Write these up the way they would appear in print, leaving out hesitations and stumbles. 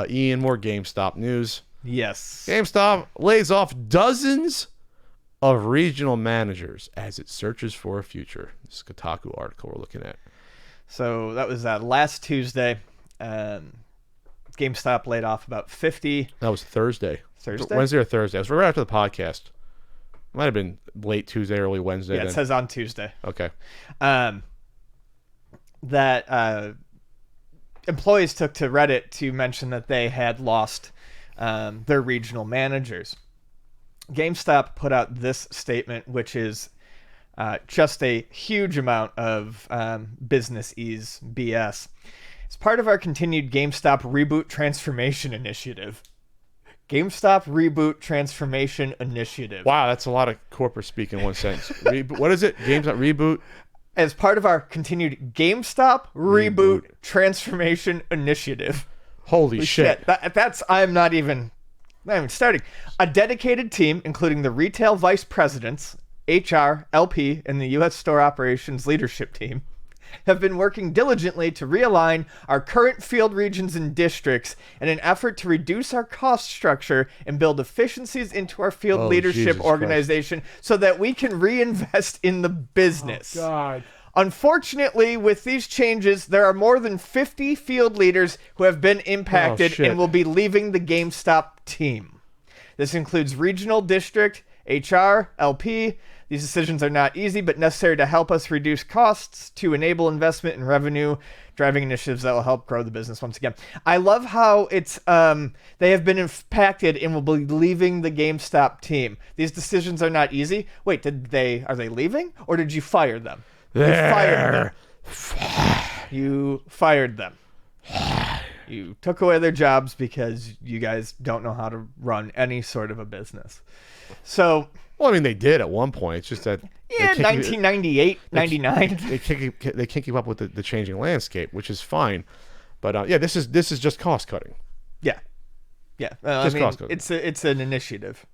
Ian, more GameStop news. Yes. GameStop lays off dozens of regional managers as it searches for a future. This is a Kotaku article we're looking at. So that was last Tuesday. GameStop laid off about 50. That was Thursday. Thursday? Wednesday or Thursday. It was right after the podcast. Might have been late Tuesday, early Wednesday. Yeah, it says on Tuesday. Okay. That employees took to Reddit to mention that they had lost their regional managers. GameStop put out this statement, which is just a huge amount of business ease BS. It's part of our continued GameStop Reboot Transformation Initiative. GameStop Reboot Transformation Initiative. Wow, that's a lot of corporate speak in one sentence. What is it? GameStop Reboot? As part of our continued GameStop Reboot Transformation Initiative. Holy shit. I'm not even starting. A dedicated team, including the retail vice presidents, HR, LP, and the U.S. store operations leadership team, have been working diligently to realign our current field regions and districts in an effort to reduce our cost structure and build efficiencies into our field leadership Jesus organization so that we can reinvest in the business. Oh, God. Unfortunately, with these changes, there are more than 50 field leaders who have been impacted and will be leaving the GameStop team. This includes regional, district, HR, LP. These decisions are not easy, but necessary to help us reduce costs, to enable investment and revenue, driving initiatives that will help grow the business once again. I love how it's they have been impacted and will be leaving the GameStop team. These decisions are not easy. Wait, are they leaving, or did you fire them? You fired them. You fired them. You took away their jobs because you guys don't know how to run any sort of a business. So... Well, I mean, they did at one point. It's just that... Yeah, 1998, 99. They can't keep up with the changing landscape, which is fine. But, yeah, this is just cost-cutting. Yeah. Yeah. Cost-cutting. It's an initiative.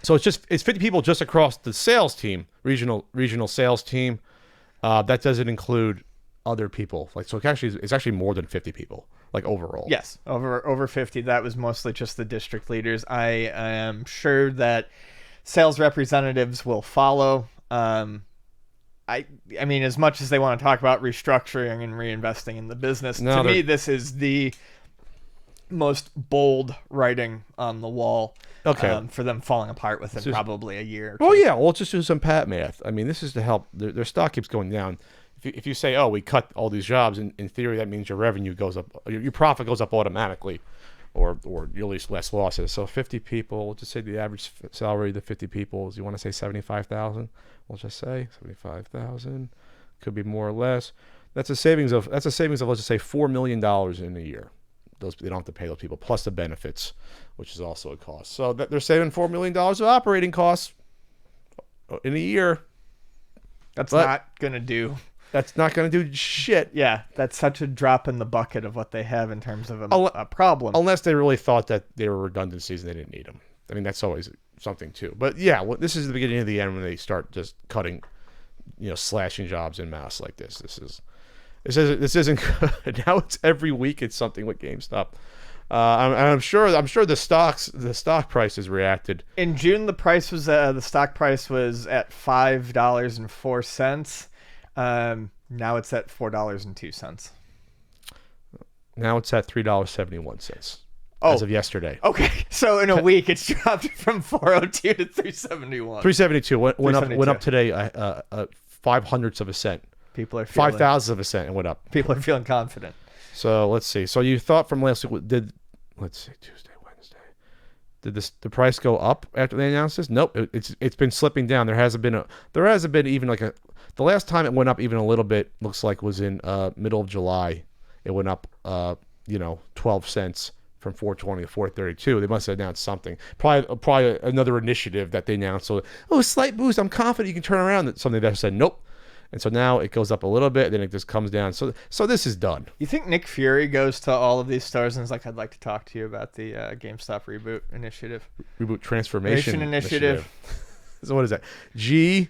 So it's 50 people just across the sales team, regional sales team. That doesn't include other people. So it's actually more than 50 people, like overall. Yes, over 50. That was mostly just the district leaders. I am sure that sales representatives will follow. I mean, as much as they want to talk about restructuring and reinvesting in the business, to me, this is the most bold writing on the wall. Okay. For them falling apart within probably a year or two. Well, yeah. Well, let's just do some pat math. I mean, this is to help. Their stock keeps going down. If you say, oh, we cut all these jobs, in theory, that means your revenue goes up. Your profit goes up automatically, or you least less losses. So 50 people, we'll just say the average salary of the 50 people is, you want to say 75,000? We'll just say 75,000. Could be more or less. That's a savings of let's just say $4 million in a year. They don't have to pay those people, plus the benefits, which is also a cost. So they're saving $4 million of operating costs in a year. That's not going to do shit. Yeah, that's such a drop in the bucket of what they have in terms of a problem. Unless they really thought that they were redundancies and they didn't need them. I mean, that's always something too. But yeah, this is the beginning of the end when they start just cutting, slashing jobs en masse like this. This isn't good. Now it's every week it's something with GameStop. I'm sure the stock price has reacted. In June, the stock price was at $5.04. Now it's at $4.02. Now it's at $3.71. As of yesterday. Okay, so in a week it's dropped from 402 to 371. 372 went up today. 0.05 of a cent. People are feeling 0.005 of a cent and went up. People are feeling confident. So let's see. So you thought from last week Tuesday, Wednesday, did the price go up after they announced this? Nope. It's been slipping down. There hasn't been even the last time it went up even a little bit looks like was in middle of July. It went up 12 cents from 420 to 432. They must have announced something. Probably another initiative that they announced. So slight boost. I'm confident you can turn around. Something that said nope. And so now it goes up a little bit, then it just comes down. So this is done. You think Nick Fury goes to all of these stores and is like, I'd like to talk to you about the GameStop Reboot Initiative? Reboot Transformation Initiative. So what is that? GRTI.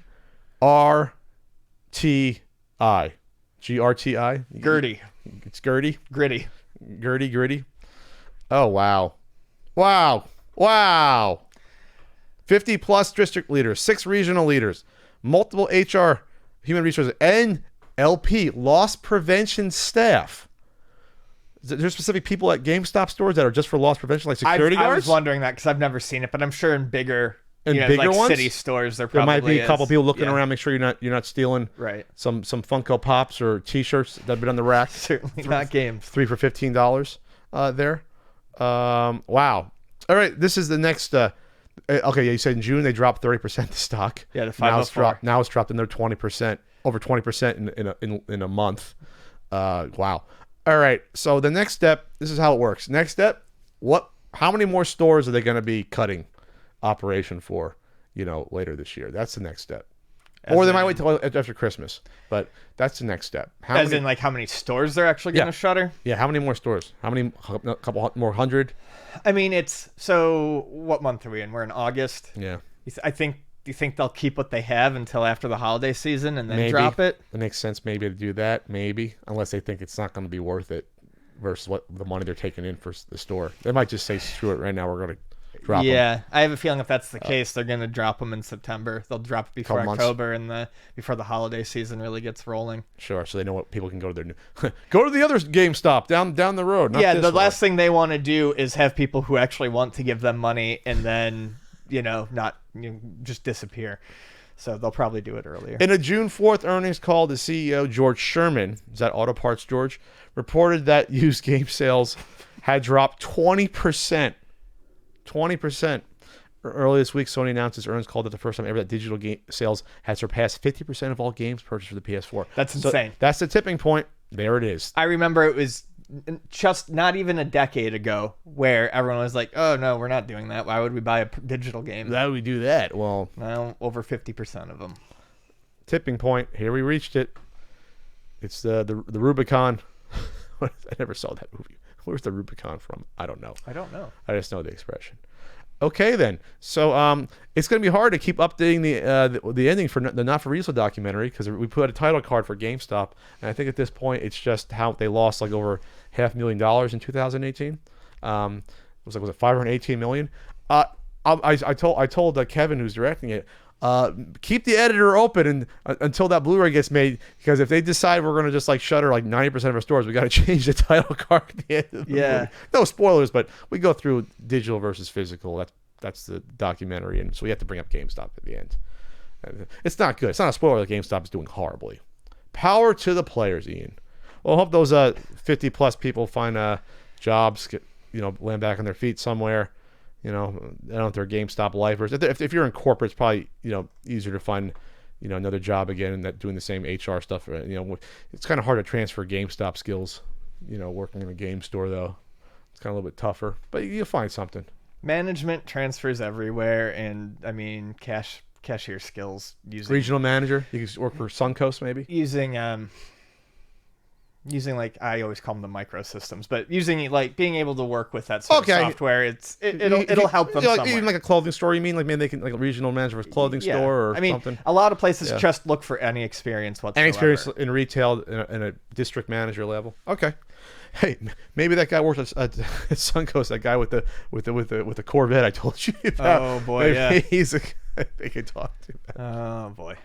GRTI? Gertie. It's Gertie? Gritty. Gritty. Oh, wow. Wow. Wow. 50 plus district leaders, 6 regional leaders, multiple HR, human resources, and LP, loss prevention staff. There's specific people at GameStop stores that are just for loss prevention, like security guards? I was wondering that because I've never seen it, but I'm sure in bigger, bigger like ones? city stores, there probably might be a couple is. people looking around, make sure you're not stealing right. some Funko Pops or T-shirts that have been on the rack. Certainly not games. 3 for $15 there. Wow. All right, this is the next. Okay, you said in June they dropped 30% the stock. Yeah, the 504. Now it's dropped another 20%, over 20% in a month. Wow. All right, so the next step. This is how it works. Next step. How many more stores are they going to be cutting operation for? Later this year. That's the next step. Or they might wait till after Christmas, but that's the next step. How many stores they're actually going to shutter? Yeah, how many more stores? A couple more hundred? I mean, what month are we in? We're in August. Yeah. Do you think they'll keep what they have until after the holiday season and then maybe drop it? It makes sense maybe to do that, maybe, unless they think it's not going to be worth it versus what the money they're taking in for the store. They might just say, screw it, right now we're going to drop them. Yeah, I have a feeling if that's the case, they're going to drop them in September. They'll drop it before October and before the holiday season really gets rolling. Sure, so they know what people can go to their new go to the other GameStop down the road. The last thing they want to do is have people who actually want to give them money and then just disappear. So they'll probably do it earlier. In a June 4th earnings call, the CEO, George Sherman, is that Auto Parts George, reported that used game sales had dropped 20%. 20%. Earlier this week, Sony announced its earnings call that the first time ever that digital game sales had surpassed 50% of all games purchased for the PS4. That's insane. That's the tipping point. There it is. I remember it was just not even a decade ago where everyone was like, oh no, we're not doing that. Why would we buy a digital game? Why would we do that? Well, now over 50% of them. Tipping point. Here we reached it. It's the Rubicon. I never saw that movie. Where's the Rubicon from? I don't know. I I just know the expression. Okay, then. So it's going to be hard to keep updating the ending for the Not For Resale documentary because we put a title card for GameStop, and I think at this point it's just how they lost like over $500,000 in 2018. Was it $518 million? I told Kevin, who's directing it, keep the editor open until that Blu-ray gets made, because if they decide we're going to just like shutter like 90% of our stores, we got to change the title card at the end of the movie. No spoilers, but we go through digital versus physical. That's the documentary, and so we have to bring up GameStop at the end. It's not good. It's not a spoiler that GameStop is doing horribly. Power to the players, Ian. Well, I hope those 50 plus people find jobs, get land back on their feet somewhere. I don't know if they're GameStop lifers. If you're in corporate, it's probably easier to find another job again and that doing the same HR stuff. It's kind of hard to transfer GameStop skills. Working in a game store though, it's kind of a little bit tougher. But you'll find something. Management transfers everywhere, and I mean cashier skills using regional manager. You can work for Suncoast maybe using like I always call them the microsystems, but using like being able to work with that sort of software, it'll help them somewhere. Even like a clothing store, you mean? Like maybe they can like a regional manager of a clothing store or something. A lot of places just look for any experience whatsoever. Any experience in retail in a district manager level. Okay. Hey, maybe that guy works at Suncoast. That guy with the Corvette I told you about. Oh boy, maybe he's a guy they could talk to. Oh boy.